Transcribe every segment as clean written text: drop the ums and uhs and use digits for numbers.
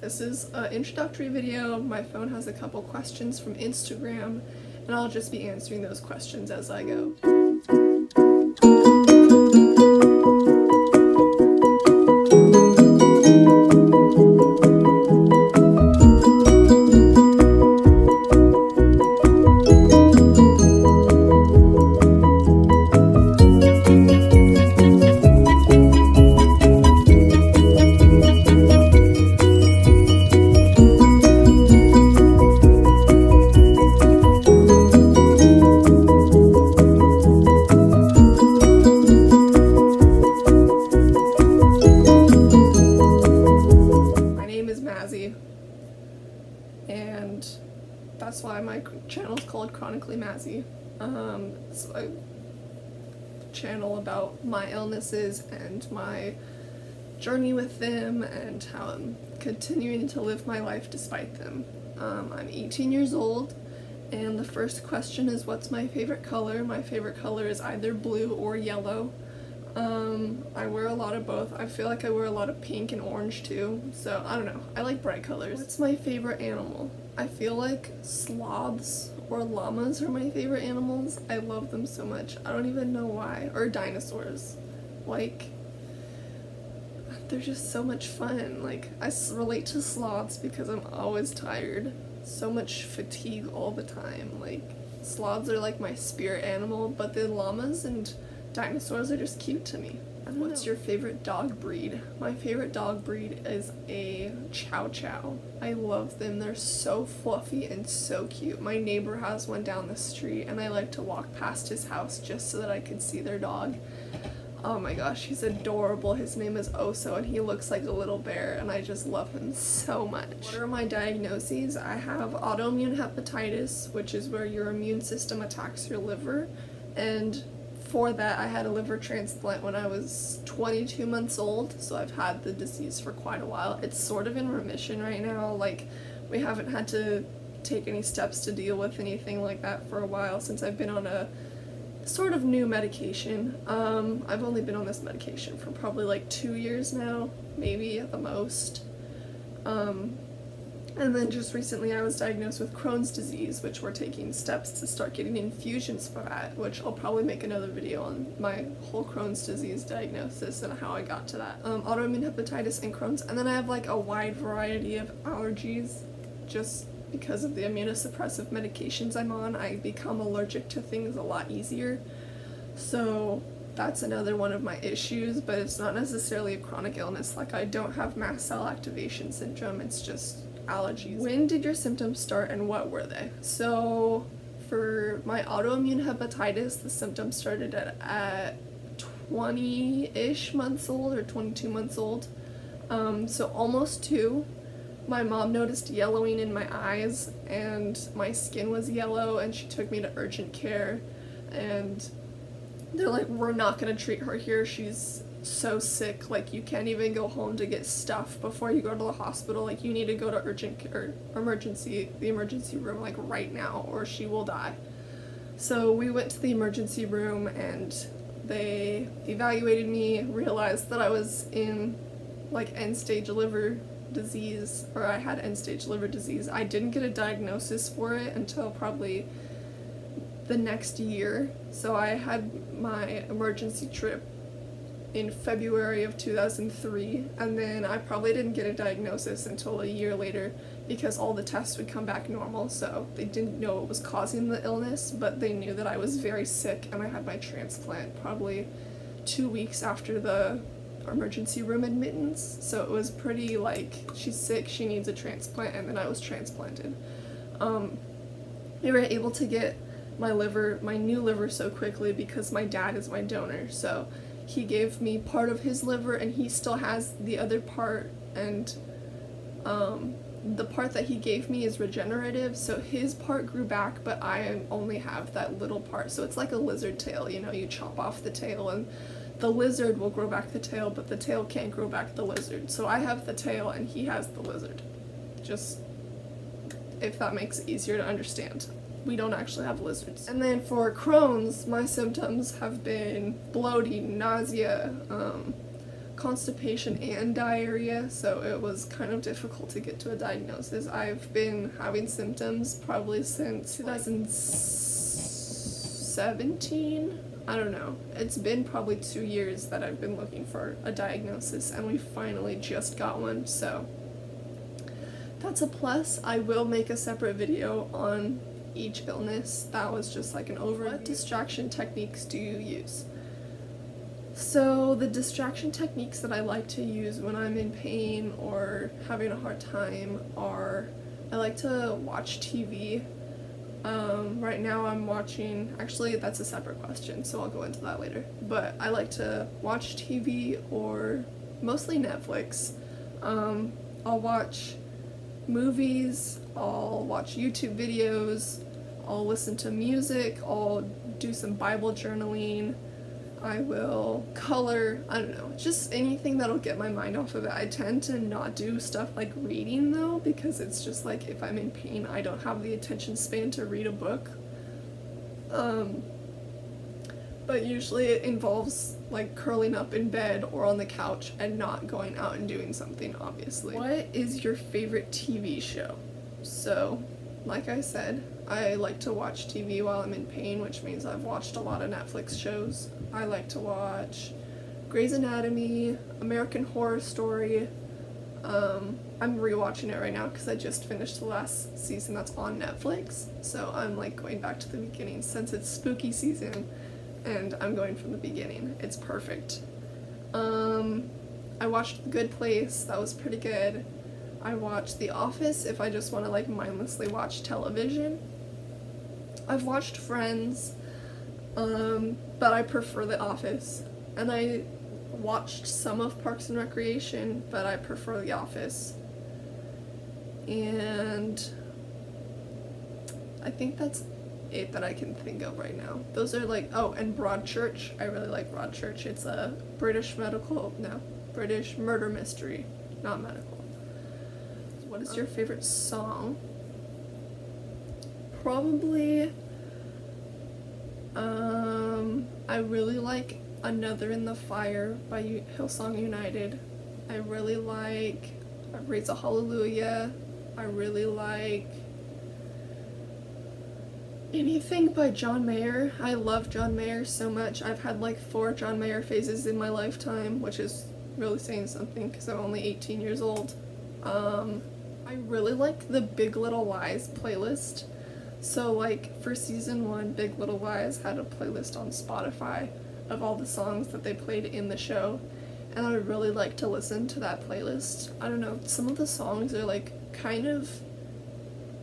This is an introductory video. My phone has a couple questions from Instagram, and I'll just be answering those questions as I go. And that's why my channel is called Chronically Mazzy. It's a channel about my illnesses and my journey with them and how I'm continuing to live my life despite them. I'm 18 years old, and the first question is, what's my favorite color? My favorite color is either blue or yellow. I wear a lot of both. I feel like I wear a lot of pink and orange too, so I don't know. I like bright colors. What's my favorite animal? I feel like sloths or llamas are my favorite animals. I love them so much. I don't even know why. Or dinosaurs. Like, they're just so much fun. Like, I relate to sloths because I'm always tired. So much fatigue all the time. Like, sloths are like my spirit animal, but the llamas and dinosaurs are just cute to me. What's your favorite dog breed? My favorite dog breed is a Chow Chow. I love them. They're so fluffy and so cute. My neighbor has one down the street, and I like to walk past his house just so that I can see their dog. Oh my gosh, he's adorable. His name is Oso, and he looks like a little bear, and I just love him so much. What are my diagnoses? I have autoimmune hepatitis, which is where your immune system attacks your liver, and for that, I had a liver transplant when I was 22 months old, so I've had the disease for quite a while. It's sort of in remission right now. Like, we haven't had to take any steps to deal with anything like that for a while since I've been on a sort of new medication. I've only been on this medication for probably like 2 years now, maybe at the most. And then just recently I was diagnosed with Crohn's disease, which we're taking steps to start getting infusions for that, which I'll probably make another video on my whole Crohn's disease diagnosis and how I got to that. Autoimmune hepatitis and Crohn's, and then I have like a wide variety of allergies just because of the immunosuppressive medications I'm on. I become allergic to things a lot easier, so that's another one of my issues, but it's not necessarily a chronic illness. Like, I don't have mast cell activation syndrome, it's just allergies. When did your symptoms start and what were they? So for my autoimmune hepatitis, the symptoms started at 20-ish months old or 22 months old. So almost 2. My mom noticed yellowing in my eyes and my skin was yellow, and she took me to urgent care, and they're like, we're not gonna treat her here, she's so sick, like you can't even go home to get stuff before you go to the hospital, like you need to go to the emergency room like right now or she will die. So we went to the emergency room and they evaluated me, realized that I was in like end-stage liver disease, or I had end-stage liver disease. I didn't get a diagnosis for it until probably the next year. So I had my emergency trip in February of 2003, and then I probably didn't get a diagnosis until a year later because all the tests would come back normal, so they didn't know what was causing the illness, but they knew that I was very sick, and I had my transplant probably 2 weeks after the emergency room admittance, so it was pretty like, she's sick, she needs a transplant, and then I was transplanted. We were able to get my new liver so quickly because my dad is my donor, so he gave me part of his liver and he still has the other part, and the part that he gave me is regenerative, so his part grew back, but I only have that little part. So it's like a lizard tail, you know, you chop off the tail and the lizard will grow back the tail, but the tail can't grow back the lizard. So I have the tail and he has the lizard. Just if that makes it easier to understand. We don't actually have lizards. And then for Crohn's, my symptoms have been bloating, nausea, constipation and diarrhea, so it was kind of difficult to get to a diagnosis. I've been having symptoms probably since 2017. I don't know. It's been probably 2 years that I've been looking for a diagnosis, and we finally just got one, so that's a plus. I will make a separate video on each illness. That was just like an overview. What distraction techniques do you use? So the distraction techniques that I like to use when I'm in pain or having a hard time are, I like to watch TV. Right now I'm watching, actually that's a separate question, so I'll go into that later. But I like to watch TV or mostly Netflix. I'll watch movies, I'll watch YouTube videos, I'll listen to music, I'll do some Bible journaling, I will color, I don't know, just anything that'll get my mind off of it. I tend to not do stuff like reading though, because it's just like if I'm in pain I don't have the attention span to read a book. But usually it involves like curling up in bed or on the couch and not going out and doing something, obviously. What is your favorite TV show? So, like I said, I like to watch TV while I'm in pain, which means I've watched a lot of Netflix shows. I like to watch Grey's Anatomy, American Horror Story. I'm rewatching it right now because I just finished the last season that's on Netflix. So I'm like going back to the beginning since it's spooky season and I'm going from the beginning. It's perfect. I watched The Good Place, that was pretty good. I watched The Office if I just want to like mindlessly watch television. I've watched Friends, but I prefer The Office. And I watched some of Parks and Recreation, but I prefer The Office. And I think that's it that I can think of right now. Those are like, oh, and Broadchurch. I really like Broadchurch. It's a British murder mystery, not medical. What is your favorite song? Probably, I really like Another in the Fire by Hillsong United. I really like Raise a Hallelujah. I really like anything by John Mayer. I love John Mayer so much. I've had like 4 John Mayer phases in my lifetime, which is really saying something because I'm only 18 years old. I really like the Big Little Lies playlist. So like for season 1, Big Little Lies had a playlist on Spotify of all the songs that they played in the show, and I would really like to listen to that playlist. I don't know, some of the songs are like kind of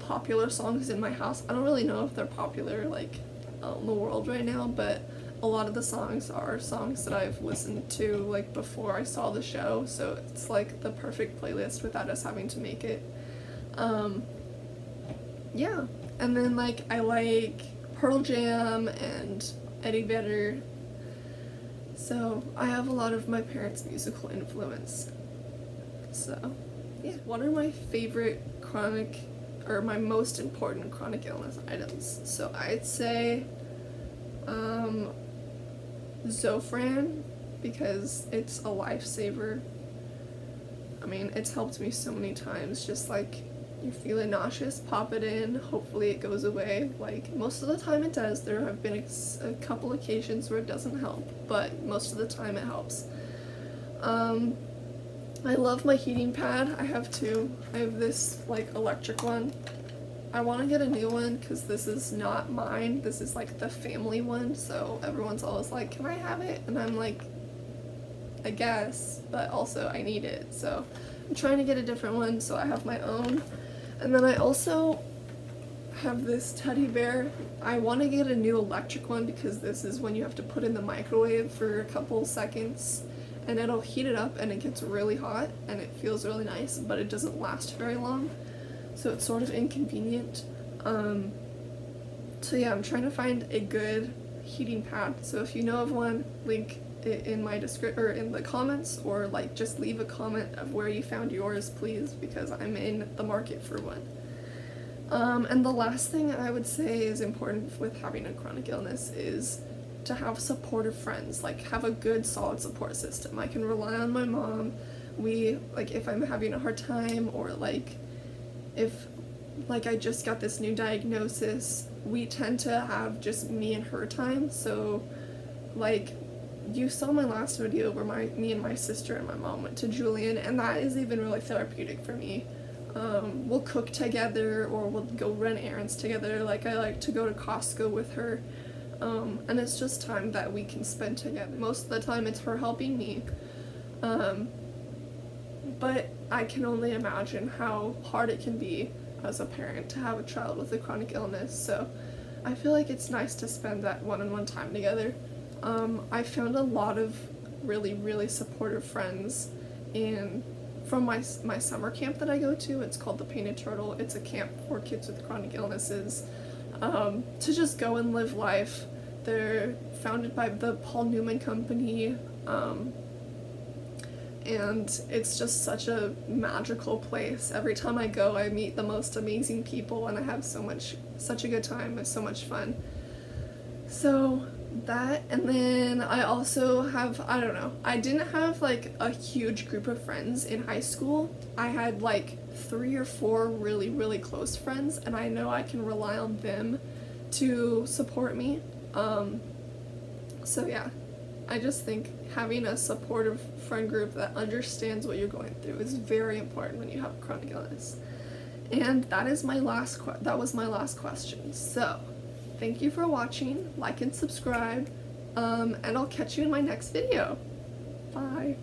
popular songs in my house. I don't really know if they're popular like out in the world right now, but a lot of the songs are songs that I've listened to like before I saw the show, so it's like the perfect playlist without us having to make it. Yeah, and then like I like Pearl Jam and Eddie Vedder, so I have a lot of my parents' musical influence. So yeah, what are my favorite chronic, or my most important chronic illness items? So I'd say Zofran, because it's a lifesaver. I mean, it's helped me so many times. Just like you're feeling nauseous, pop it in, hopefully it goes away. Like most of the time it does. There have been a couple occasions where it doesn't help, but most of the time it helps. I love my heating pad. I have 2. I have this like electric one. I want to get a new one because this is not mine. This is like the family one, so everyone's always like, can I have it? And I'm like, I guess, but also I need it. So I'm trying to get a different one, so I have my own. And then I also have this teddy bear. I want to get a new electric one because this is when you have to put in the microwave for a couple seconds and it'll heat it up and it gets really hot and it feels really nice, but it doesn't last very long. So it's sort of inconvenient. So yeah, I'm trying to find a good heating pad. So if you know of one, link it in my description or in the comments, or like just leave a comment of where you found yours, please, because I'm in the market for one. And the last thing I would say is important with having a chronic illness is to have supportive friends, like have a good solid support system. I can rely on my mom. We, like, if I'm having a hard time, or like if like I just got this new diagnosis, we tend to have just me and her time. So like you saw my last video where me and my sister and my mom went to Julian, and that is even really therapeutic for me. We'll cook together, or we'll go run errands together. Like, I like to go to Costco with her, and it's just time that we can spend together. Most of the time it's her helping me, but I can only imagine how hard it can be as a parent to have a child with a chronic illness, so I feel like it's nice to spend that one-on-one time together. I found a lot of really supportive friends from my summer camp that I go to. It's called the Painted Turtle. It's a camp for kids with chronic illnesses, to just go and live life. They're founded by the Paul Newman Company, and it's just such a magical place. Every time I go, I meet the most amazing people, and I have such a good time. It's so much fun. So that, and then I also have, I don't know, I didn't have like a huge group of friends in high school. I had like 3 or 4 really close friends, and I know I can rely on them to support me. So yeah, I just think having a supportive friend group that understands what you're going through is very important when you have a chronic illness. And that was my last question. So thank you for watching, like and subscribe, and I'll catch you in my next video. Bye.